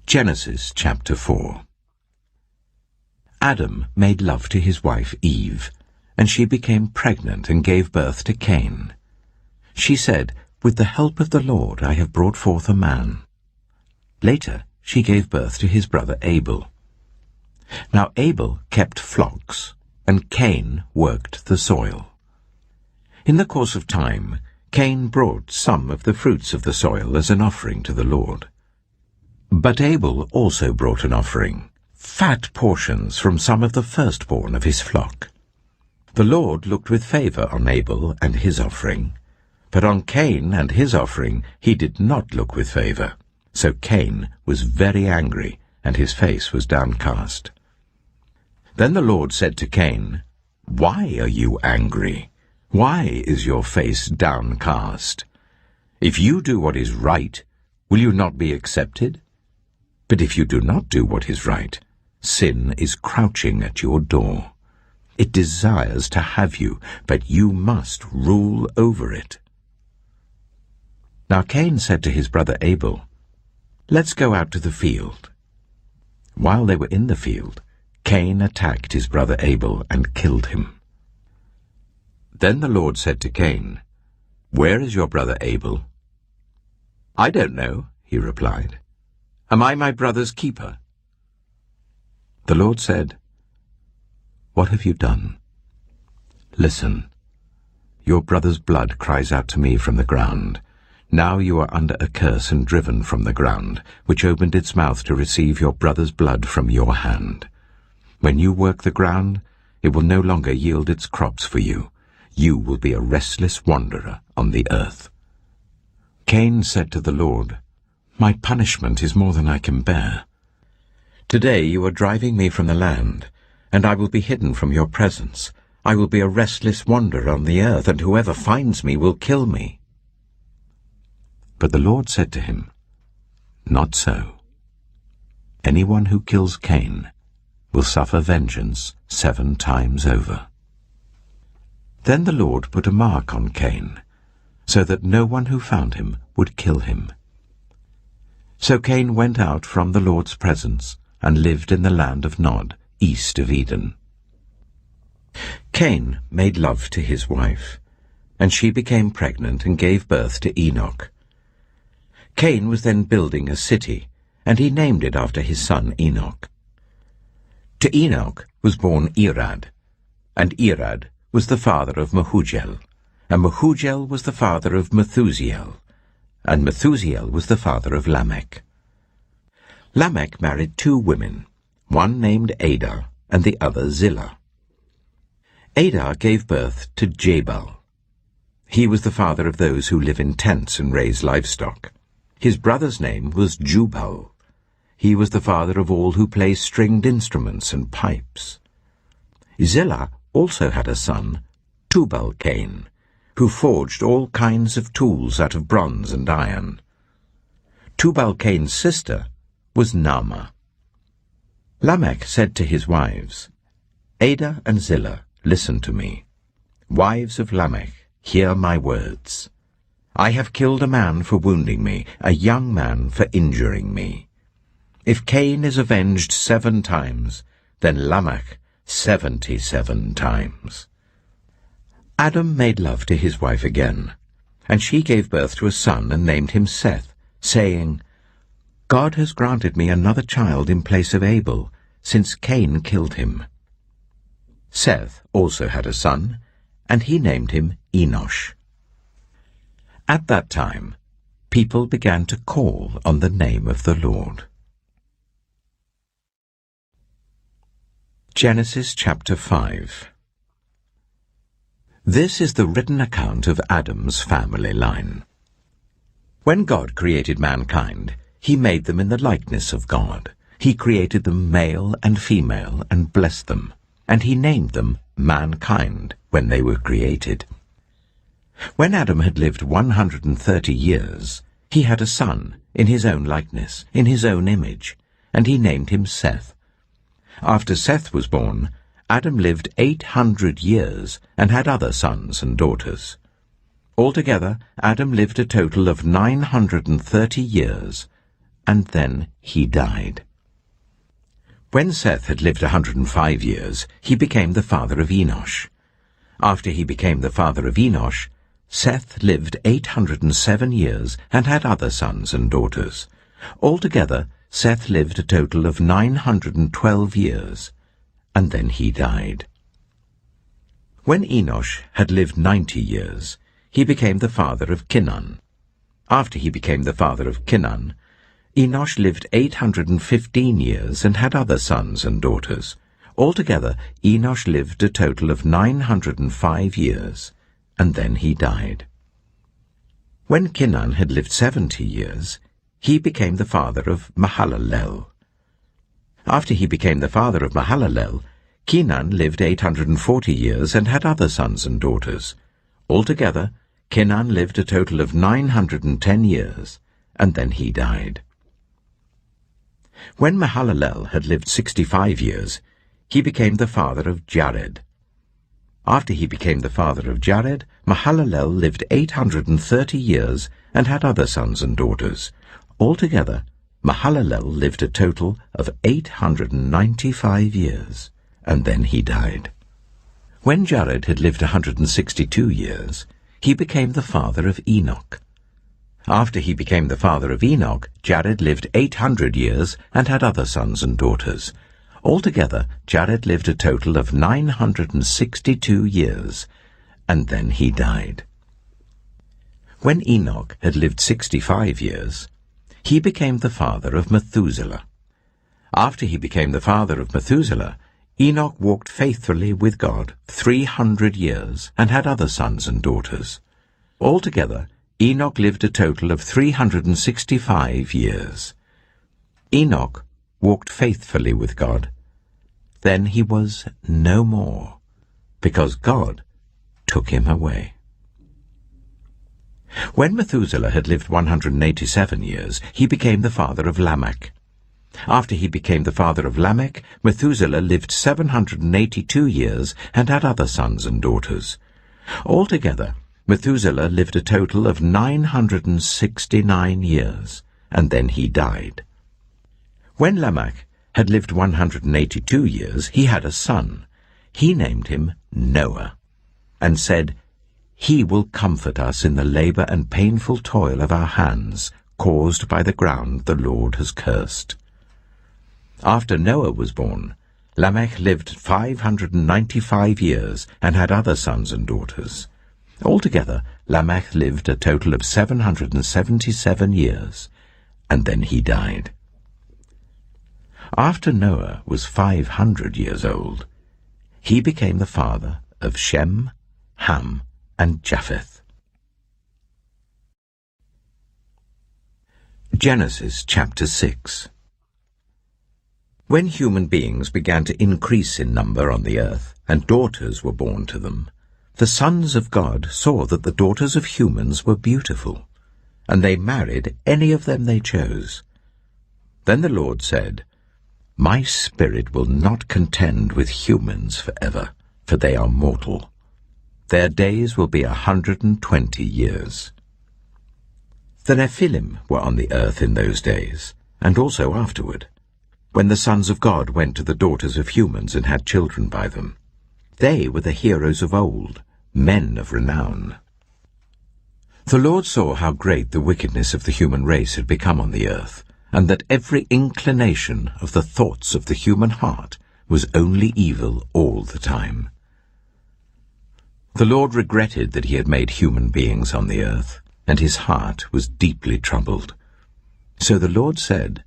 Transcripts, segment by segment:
Genesis chapter 4. Adam made love to his wife Eve, and she became pregnant and gave birth to Cain. She said, "With the help of the Lord I have brought forth a man." Later she gave birth to his brother Abel. Now Abel kept flocks, and Cain worked the soil. In the course of time, Cain brought some of the fruits of the soil as an offering to the Lord. But Abel also brought an offering, fat portions from some of the firstborn of his flock. The Lord looked with favor on Abel and his offering, but on Cain and his offering he did not look with favor. So Cain was very angry, and his face was downcast. Then the Lord said to Cain, "Why are you angry? Why is your face downcast? If you do what is right, will you not be accepted? But if you do not do what is right, sin is crouching at your door. It desires to have you, but you must rule over it." Now Cain said to his brother Abel, "Let's go out to the field." While they were in the field, Cain attacked his brother Abel and killed him. Then the Lord said to Cain, "Where is your brother Abel?" "I don't know," he replied. "Am I my brother's keeper?" The Lord said, "What have you done? Listen, your brother's blood cries out to me from the ground. Now you are under a curse and driven from the ground, which opened its mouth to receive your brother's blood from your hand. When you work the ground, it will no longer yield its crops for you. You will be a restless wanderer on the earth." Cain said to the Lord, "My punishment is more than I can bear. Today you are driving me from the land, and I will be hidden from your presence. I will be a restless wanderer on the earth, and whoever finds me will kill me." But the Lord said to him, "Not so. Anyone who kills Cain will suffer vengeance 7 times over." Then the Lord put a mark on Cain, so that no one who found him would kill him. So Cain went out from the Lord's presence and lived in the land of Nod, east of Eden. Cain made love to his wife, and she became pregnant and gave birth to Enoch. Cain was then building a city, and he named it after his son Enoch. To Enoch was born Irad, and Irad was the father of Mehujael, and Mehujael was the father of Methusael, and Methusael was the father of Lamech. Lamech married 2 women, one named Ada and the other Zillah. Ada gave birth to Jabal. He was the father of those who live in tents and raise livestock. His brother's name was Jubal. He was the father of all who play stringed instruments and pipes. Zillah also had a son, Tubal-Cain, who forged all kinds of tools out of bronze and iron. Tubal-Cain's sister was Naamah. Lamech said to his wives, "Ada and Zillah, listen to me. Wives of Lamech, hear my words. I have killed a man for wounding me, a young man for injuring me. If Cain is avenged 7 times, then Lamech 77 times. Adam made love to his wife again, and she gave birth to a son and named him Seth, saying, "God has granted me another child in place of Abel, since Cain killed him." Seth also had a son, and he named him Enosh. At that time, people began to call on the name of the Lord. Genesis chapter 5. This is the written account of Adam's family line. When God created mankind, he made them in the likeness of God. He created them male and female and blessed them, and he named them mankind when they were created. When Adam had lived 130 years, he had a son in his own likeness, in his own image, and he named him Seth. After Seth was born, Adam lived 800 years and had other sons and daughters. Altogether, Adam lived a total of 930 years, and then he died. When Seth had lived 105 years, he became the father of Enosh. After he became the father of Enosh, Seth lived 807 years and had other sons and daughters. Altogether, Seth lived a total of 912 years, and then he died. When Enosh had lived 90 years, he became the father of Kinan. After he became the father of Kinan, Enosh lived 815 years and had other sons and daughters. Altogether, Enosh lived a total of 905 years, and then he died. When Kinan had lived 70 years, he became the father of Mahalalel. After he became the father of Mahalalel, Kinan lived 840 years and had other sons and daughters. Altogether, Kinan lived a total of 910 years, and then he died. When Mahalalel had lived 65 years, he became the father of Jared. After he became the father of Jared, Mahalalel lived 830 years and had other sons and daughters. Altogether, Mahalalel lived a total of 895 years, and then he died. When Jared had lived 162 years, he became the father of Enoch. After he became the father of Enoch, Jared lived 800 years and had other sons and daughters. Altogether, Jared lived a total of 962 years, and then he died. When Enoch had lived 65 years, he became the father of Methuselah. After he became the father of Methuselah, Enoch walked faithfully with God 300 years and had other sons and daughters. Altogether, Enoch lived a total of 365 years. Enoch walked faithfully with God. Then he was no more, because God took him away. When Methuselah had lived 187 years, he became the father of Lamech. After he became the father of Lamech, Methuselah lived 782 years and had other sons and daughters. Altogether, Methuselah lived a total of 969 years, and then he died. When Lamech had lived 182 years, he had a son. He named him Noah, and said, "He will comfort us in the labor and painful toil of our hands, caused by the ground the Lord has cursed." After Noah was born, Lamech lived 595 years and had other sons and daughters. Altogether, Lamech lived a total of 777 years, and then he died. After Noah was 500 years old, he became the father of Shem, Ham, and Japheth. Genesis chapter 6. When human beings began to increase in number on the earth, and daughters were born to them, the sons of God saw that the daughters of humans were beautiful, and they married any of them they chose. Then the Lord said, "My spirit will not contend with humans forever, for they are mortal. Their days will be 120 years. The Nephilim were on the earth in those days, and also afterward, when the sons of God went to the daughters of humans and had children by them. They were the heroes of old, men of renown. The Lord saw how great the wickedness of the human race had become on the earth, and that every inclination of the thoughts of the human heart was only evil all the time. The Lord regretted that he had made human beings on the earth, and his heart was deeply troubled. So the Lord said,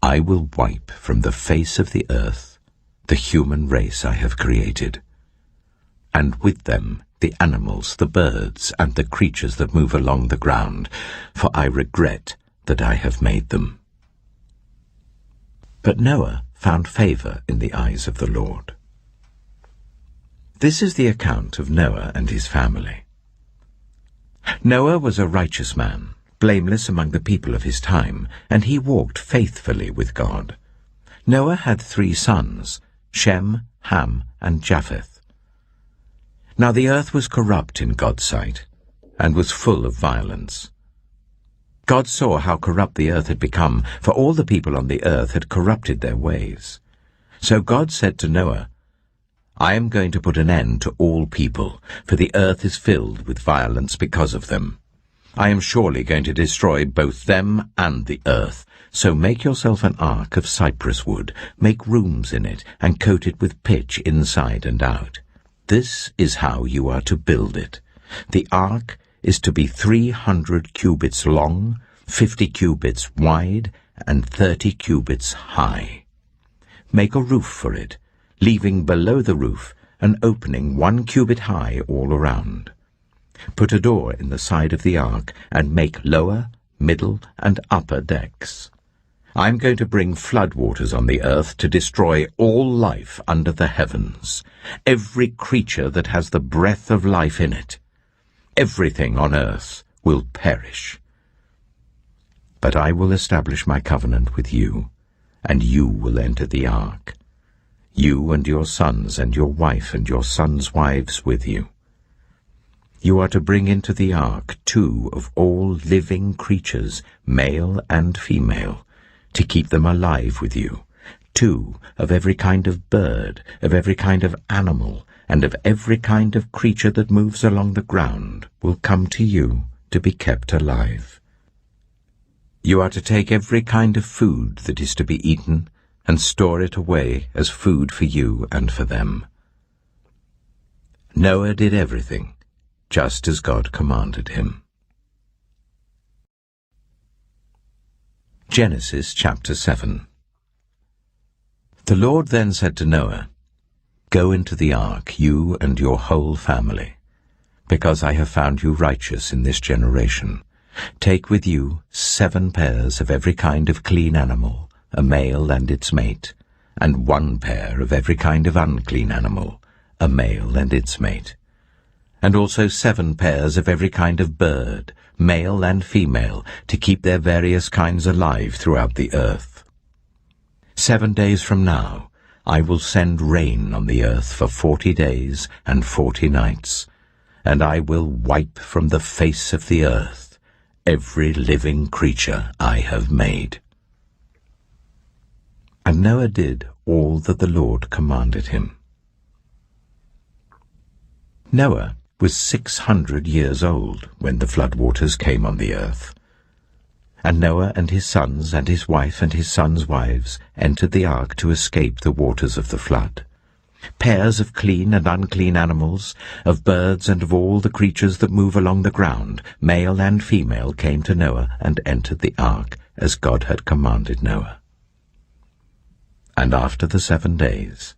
"I will wipe from the face of the earth the human race I have created, and with them the animals, the birds, and the creatures that move along the ground, for I regret that I have made them." But Noah found favor in the eyes of the Lord. This is the account of Noah and his family. Noah was a righteous man, blameless among the people of his time, and he walked faithfully with God. Noah had 3 sons, Shem, Ham, and Japheth. Now the earth was corrupt in God's sight, and was full of violence. God saw how corrupt the earth had become, for all the people on the earth had corrupted their ways. So God said to Noah, I am going to put an end to all people, for the earth is filled with violence because of them. I am surely going to destroy both them and the earth. So make yourself an ark of cypress wood, make rooms in it, and coat it with pitch inside and out. This is how you are to build it. The ark is to be 300 cubits long, 50 cubits wide, and 30 cubits high. Make a roof for it, leaving below the roof an opening 1 cubit high all around. Put a door in the side of the ark, and make lower, middle, and upper decks. I am going to bring flood waters on the earth to destroy all life under the heavens, every creature that has the breath of life in it. Everything on earth will perish. But I will establish my covenant with you, and you will enter the ark, you and your sons and your wife and your sons' wives with you. You are to bring into the ark 2 of all living creatures, male and female, to keep them alive with you, 2 of every kind of bird, of every kind of animal, and of every kind of creature that moves along the ground will come to you to be kept alive. You are to take every kind of food that is to be eaten and store it away as food for you and for them. Noah did everything just as God commanded him. Genesis chapter 7. The Lord then said to Noah, Go into the ark, you and your whole family, because I have found you righteous in this generation. Take with you 7 pairs of every kind of clean animal, a male and its mate, and 1 pair of every kind of unclean animal, a male and its mate, and also 7 pairs of every kind of bird, male and female, to keep their various kinds alive throughout the earth. 7 days from now I will send rain on the earth for 40 days and 40 nights, and I will wipe from the face of the earth every living creature I have made. And Noah did all that the Lord commanded him. Noah was 600 years old when the floodwaters came on the earth. And Noah and his sons and his wife and his sons' wives entered the ark to escape the waters of the flood. Pairs of clean and unclean animals, of birds and of all the creatures that move along the ground, male and female, came to Noah and entered the ark as God had commanded Noah. And after the 7 days,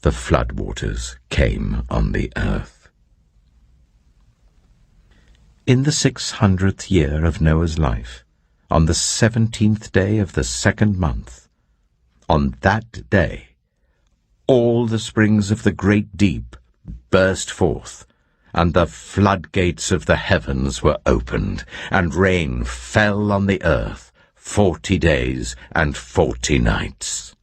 the floodwaters came on the earth. In the 600th year of Noah's life, on the 17th day of the 2nd month, on that day, all the springs of the great deep burst forth, and the floodgates of the heavens were opened, and rain fell on the earth 40 days and 40 nights.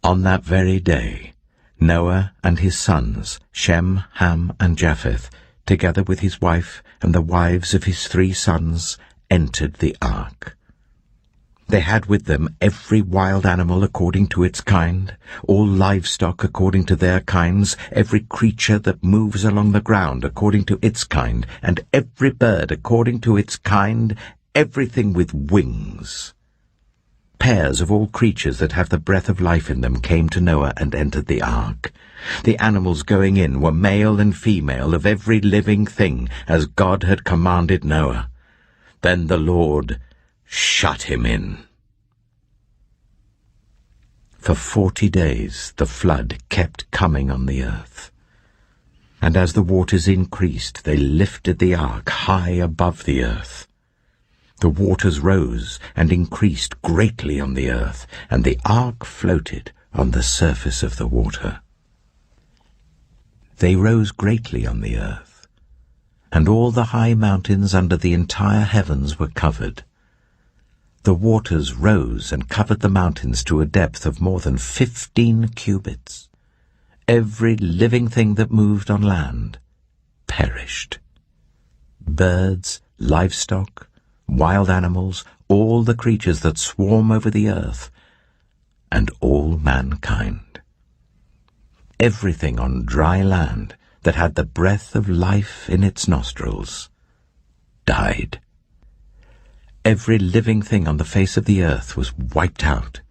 On that very day, Noah and his sons, Shem, Ham, and Japheth, together with his wife and the wives of his 3 sons, entered the ark. They had with them every wild animal according to its kind, all livestock according to their kinds, every creature that moves along the ground according to its kind, and every bird according to its kind, everything with wings. Pairs of all creatures that have the breath of life in them came to Noah and entered the ark. The animals going in were male and female of every living thing, as God had commanded Noah. Then the Lord shut him in. For 40 days the flood kept coming on the earth. And as the waters increased, they lifted the ark high above the earth. The waters rose and increased greatly on the earth, and the ark floated on the surface of the water. They rose greatly on the earth, and all the high mountains under the entire heavens were covered. The waters rose and covered the mountains to a depth of more than 15 cubits. Every living thing that moved on land perished. Birds, livestock, wild animals, all the creatures that swarm over the earth, and all mankind. Everything on dry land that had the breath of life in its nostrils died. Every living thing on the face of the earth was wiped out.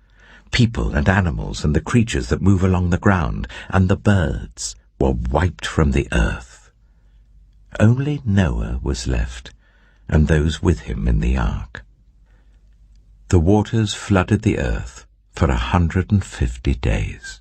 People and animals and the creatures that move along the ground and the birds were wiped from the earth. Only Noah was left, and those with him in the ark. The waters flooded the earth for 150 days.